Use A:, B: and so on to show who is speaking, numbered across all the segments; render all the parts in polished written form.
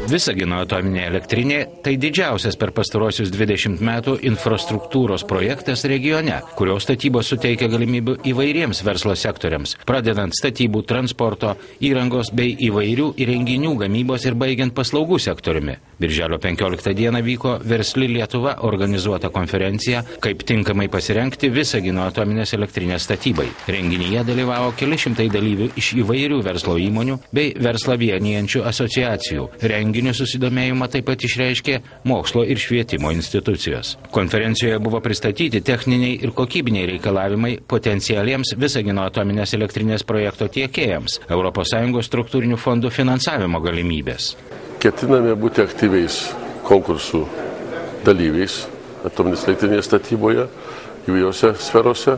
A: Visagino atominė elektrinė – tai didžiausias per pastaruosius 20 metų infrastruktūros projektas regione, kurio statybos suteikia galimybių įvairiems verslo sektoriams, pradedant statybų, transporto, įrangos bei įvairių įrenginių gamybos ir baigiant paslaugų sektoriumi. Birželio 15 dieną vyko Versli Lietuva organizuota konferencija, kaip tinkamai pasirengti Visagino atominės elektrinės statybai. Renginyje dalyvavo keli šimtai dalyvių iš įvairių verslo įmonių bei verslą vienijančių asociacijų. Renginių susidomėjimą taip pat išreiškė mokslo ir švietimo institucijos. Konferencijoje buvo pristatyti techniniai ir kokybiniai reikalavimai potencialiems Visagino atominės elektrinės projekto tiekėjams, ES struktūrinių fondų finansavimo galimybės.
B: Ketiname būti aktyviais konkursų dalyviais atominės elektrinės statyboje įvairiose sferose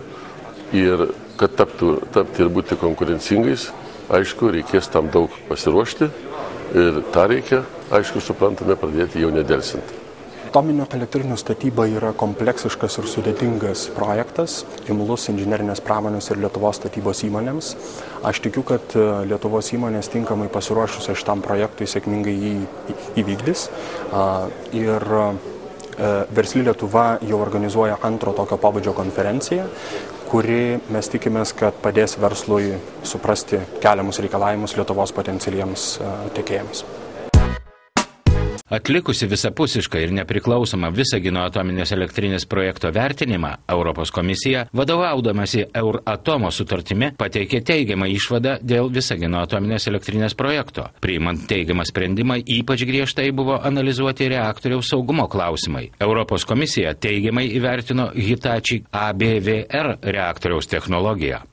B: ir kad tapti ir būti konkurencingais, aišku, reikės tam daug pasiruošti ir tą reikia, aišku, suprantame, pradėti jau nedelsint.
C: Atominių elektrinių statyba yra kompleksiškas ir sudėtingas projektas, imlus inžinerinės pramonės ir Lietuvos statybos įmonėms. Aš tikiu, kad Lietuvos įmonės tinkamai pasiruošusios šitam projektui sėkmingai jį įvykdys. Ir Versli Lietuva jau organizuoja antro tokio pobūdžio konferenciją, kuri mes tikimės, kad padės verslui suprasti keliamus reikalavimus Lietuvos potencialiems tiekėjams.
A: Atlikusi visapusišką ir nepriklausomą Visagino atominės elektrinės projekto vertinimą, Europos komisija, vadovaudamasi Euratomo sutartimi, pateikė teigiamą išvadą dėl Visagino atominės elektrinės projekto. Priimant teigiamą sprendimą, ypač griežtai buvo analizuoti reaktoriaus saugumo klausimai. Europos komisija teigiamai įvertino Hitachi ABVR reaktoriaus technologiją.